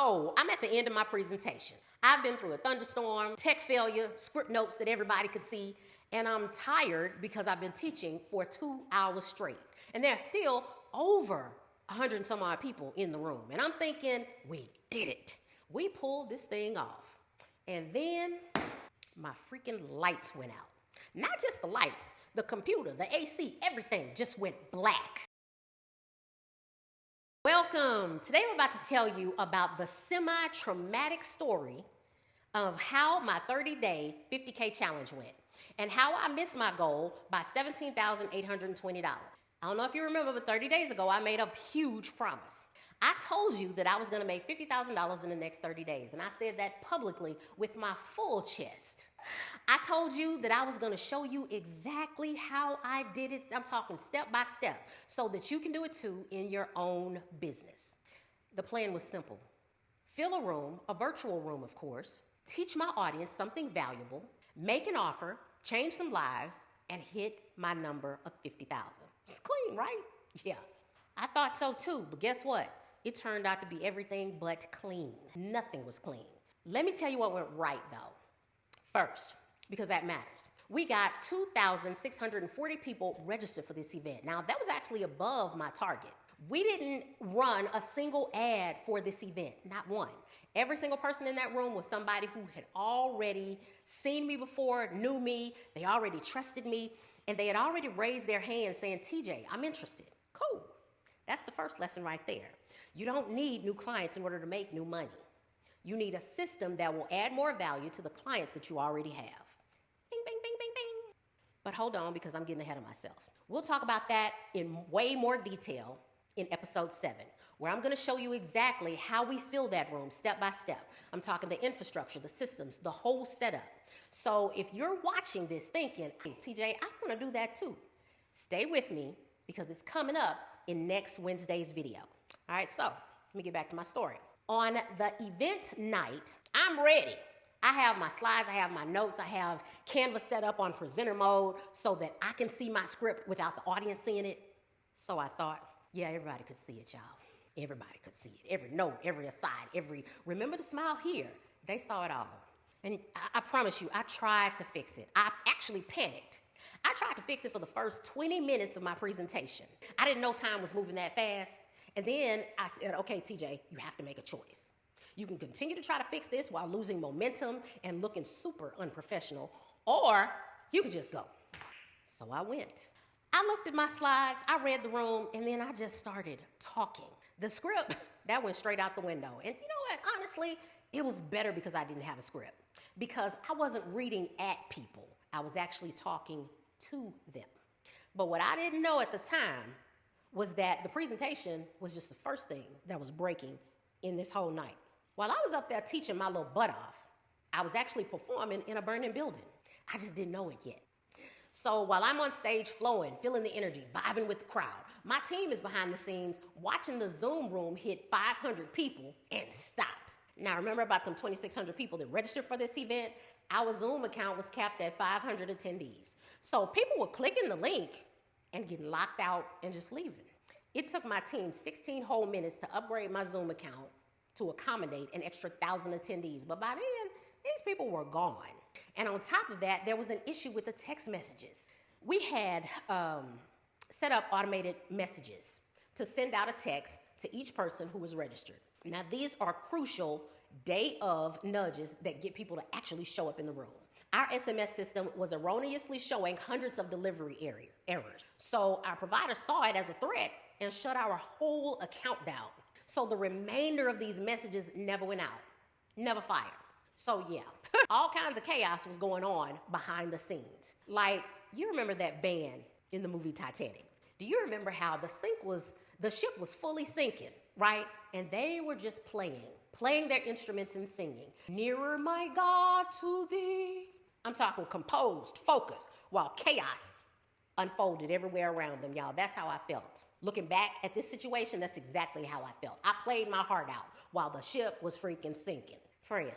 So I'm at the end of my presentation. I've been through a thunderstorm, tech failure, script notes that everybody could see, and I'm tired because I've been teaching for 2 hours straight. And there are still over 100 and some odd people in the room. And I'm thinking, we did it. We pulled this thing off. And then my freaking lights went out. Not just the lights, the computer, the AC, everything just went black. Welcome. Today I'm about to tell you about the semi-traumatic story of how my 30-day 50K challenge went and how I missed my goal by $17,820. I don't know if you remember, but 30 days ago, I made a huge promise. I told you that I was gonna make $50,000 in the next 30 days, and I said that publicly with my full chest. I told you that I was gonna show you exactly how I did it. I'm talking step by step, so that you can do it too in your own business. The plan was simple. Fill a room, a virtual room of course, teach my audience something valuable, make an offer, change some lives, and hit my number of 50,000. It's clean, right? Yeah, I thought so too, but guess what? It turned out to be everything but clean. Nothing was clean. Let me tell you what went right though. First, because that matters. We got 2,640 people registered for this event. Now, that was actually above my target. We didn't run a single ad for this event, not one. Every single person in that room was somebody who had already seen me before, knew me, they already trusted me, and they had already raised their hand saying, TJ, I'm interested. Cool. That's the first lesson right there. You don't need new clients in order to make new money. You need a system that will add more value to the clients that you already have. Bing, bing, bing, bing, bing. But hold on, because I'm getting ahead of myself. We'll talk about that in way more detail in episode 7, where I'm gonna show you exactly how we fill that room step by step. I'm talking the infrastructure, the systems, the whole setup. So if you're watching this thinking, hey, TJ, I wanna do that too, stay with me because it's coming up in next Wednesday's video. All right, so let me get back to my story. On the event night, I'm ready. I have my slides, I have my notes, I have Canva set up on presenter mode so that I can see my script without the audience seeing it. So I thought, yeah, everybody could see it, y'all. Everybody could see it. Every note, every aside, remember to smile here. They saw it all. And I promise you, I tried to fix it. I actually panicked. I tried to fix it for the first 20 minutes of my presentation. I didn't know time was moving that fast. And then I said, okay, TJ, you have to make a choice. You can continue to try to fix this while losing momentum and looking super unprofessional, or you can just go. So I went. I looked at my slides, I read the room, and then I just started talking. The script, that went straight out the window. And you know what, honestly, it was better because I didn't have a script. Because I wasn't reading at people, I was actually talking to them. But what I didn't know at the time was that the presentation was just the first thing that was breaking in this whole night. While I was up there teaching my little butt off, I was actually performing in a burning building. I just didn't know it yet. So while I'm on stage flowing, feeling the energy, vibing with the crowd, my team is behind the scenes watching the Zoom room hit 500 people and stop. Now remember about them 2,600 people that registered for this event? Our Zoom account was capped at 500 attendees. So people were clicking the link and getting locked out and just leaving. It took my team 16 whole minutes to upgrade my Zoom account to accommodate an extra 1,000 attendees. But by then, these people were gone. And on top of that, there was an issue with the text messages. We had set up automated messages to send out a text to each person who was registered. Now, these are crucial day of nudges that get people to actually show up in the room. Our SMS system was erroneously showing hundreds of delivery errors. So our provider saw it as a threat and shut our whole account down. So the remainder of these messages never went out, never fired. So yeah, all kinds of chaos was going on behind the scenes. Like, you remember that band in the movie Titanic? Do you remember how the ship was fully sinking, right? And they were just playing their instruments and singing, "Nearer, my God, to thee." I'm talking composed, focused, while chaos unfolded everywhere around them, y'all. That's how I felt. Looking back at this situation, that's exactly how I felt. I played my heart out while the ship was freaking sinking. Friend,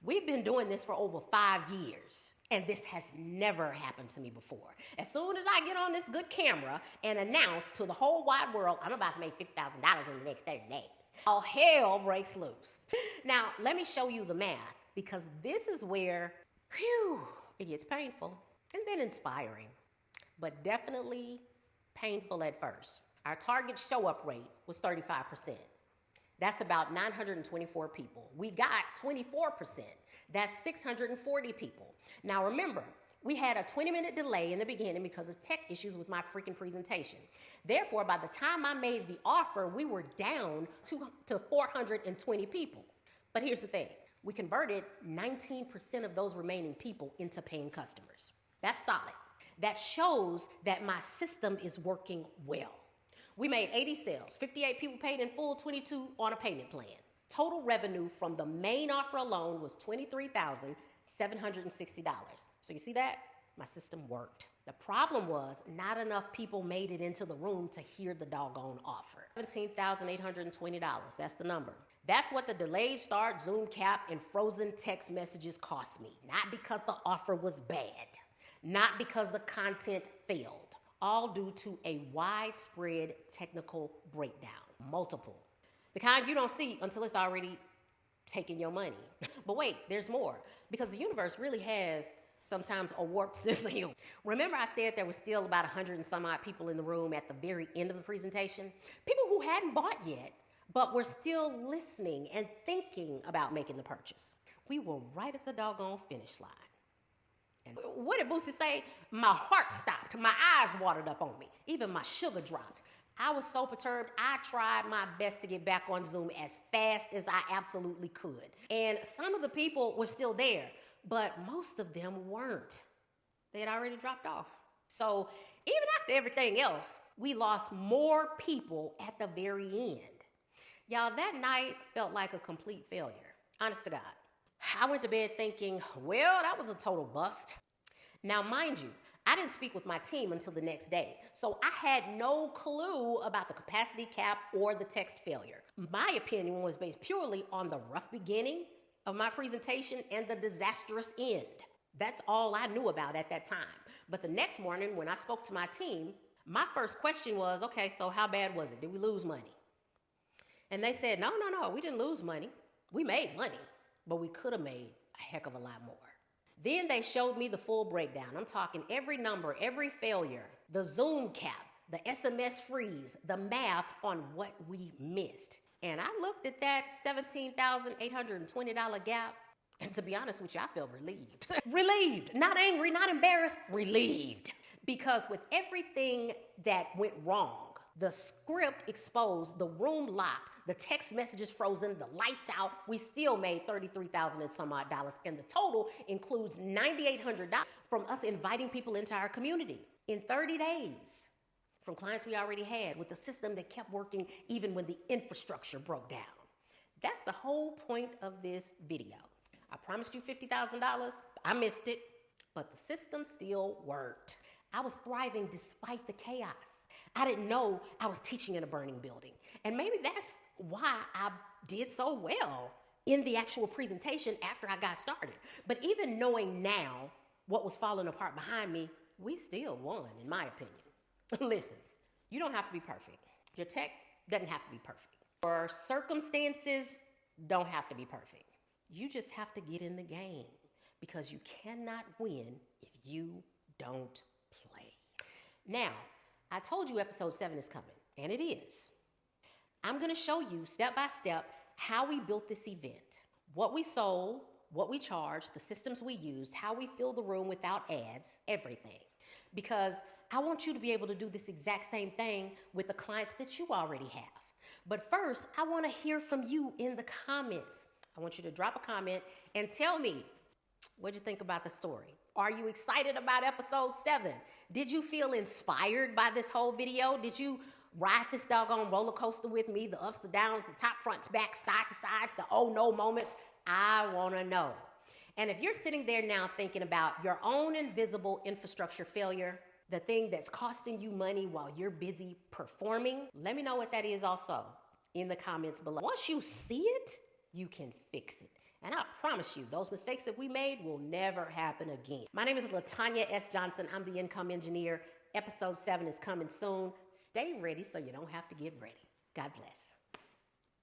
we've been doing this for over 5 years, and this has never happened to me before. As soon as I get on this good camera and announce to the whole wide world, I'm about to make $50,000 in the next 30 days, All hell breaks loose. Now, let me show you the math, because this is where, it gets painful and then inspiring, but definitely painful at first. Our target show-up rate was 35%. That's about 924 people. We got 24%. That's 640 people. Now remember, we had a 20-minute delay in the beginning because of tech issues with my freaking presentation. Therefore, by the time I made the offer, we were down to 420 people. But here's the thing. We converted 19% of those remaining people into paying customers. That's solid. That shows that my system is working well. We made 80 sales, 58 people paid in full, 22 on a payment plan. Total revenue from the main offer alone was $23,760. So you see that? My system worked. The problem was not enough people made it into the room to hear the doggone offer. $17,820, that's the number. That's what the delayed start, Zoom cap, and frozen text messages cost me. Not because the offer was bad, not because the content failed. All due to a widespread technical breakdown. Multiple. The kind you don't see until it's already taking your money. But wait, there's more. Because the universe really has sometimes a warped sense of humor. Remember I said there was still about 100 and some odd people in the room at the very end of the presentation? People who hadn't bought yet, but were still listening and thinking about making the purchase. We were right at the doggone finish line. And what did Boosie say? My heart stopped. My eyes watered up on me. Even my sugar dropped. I was so perturbed, I tried my best to get back on Zoom as fast as I absolutely could. And some of the people were still there, but most of them weren't. They had already dropped off. So even after everything else, we lost more people at the very end. Y'all, that night felt like a complete failure. Honest to God. I went to bed thinking, well, that was a total bust. Now, mind you, I didn't speak with my team until the next day, so I had no clue about the capacity cap or the text failure. My opinion was based purely on the rough beginning of my presentation and the disastrous end. That's all I knew about at that time. But the next morning, when I spoke to my team, my first question was, okay, so how bad was it? Did we lose money? And they said, no, we didn't lose money. We made money. But we could have made a heck of a lot more. Then they showed me the full breakdown. I'm talking every number, every failure, the Zoom cap, the SMS freeze, the math on what we missed. And I looked at that $17,820 gap, and to be honest with you, I felt relieved. Relieved, not angry, not embarrassed, relieved. Because with everything that went wrong, the script exposed, the room locked, the text messages frozen, the lights out, we still made $33,000 and some odd dollars. And the total includes $9,800 from us inviting people into our community in 30 days from clients we already had with a system that kept working even when the infrastructure broke down. That's the whole point of this video. I promised you $50,000. I missed it, but the system still worked. I was thriving despite the chaos. I didn't know I was teaching in a burning building. And maybe that's why I did so well in the actual presentation after I got started. But even knowing now what was falling apart behind me, we still won, in my opinion. Listen, you don't have to be perfect. Your tech doesn't have to be perfect. Your circumstances don't have to be perfect. You just have to get in the game, because you cannot win if you don't play. Now, I told you episode 7 is coming, and it is. I'm going to show you step by step how we built this event, what we sold, what we charged, the systems we used, how we filled the room without ads, everything. Because I want you to be able to do this exact same thing with the clients that you already have. But first, I want to hear from you in the comments. I want you to drop a comment and tell me, what'd you think about the story? Are you excited about episode 7? Did you feel inspired by this whole video? Did you ride this doggone roller coaster with me? The ups, the downs, the top, front to back, side to sides, the oh no moments? I want to know. And if you're sitting there now thinking about your own invisible infrastructure failure, the thing that's costing you money while you're busy performing, let me know what that is also in the comments below. Once you see it, you can fix it. And I promise you, those mistakes that we made will never happen again. My name is LaTanya S. Johnson. I'm the Income Engineer. Episode 7 is coming soon. Stay ready so you don't have to get ready. God bless.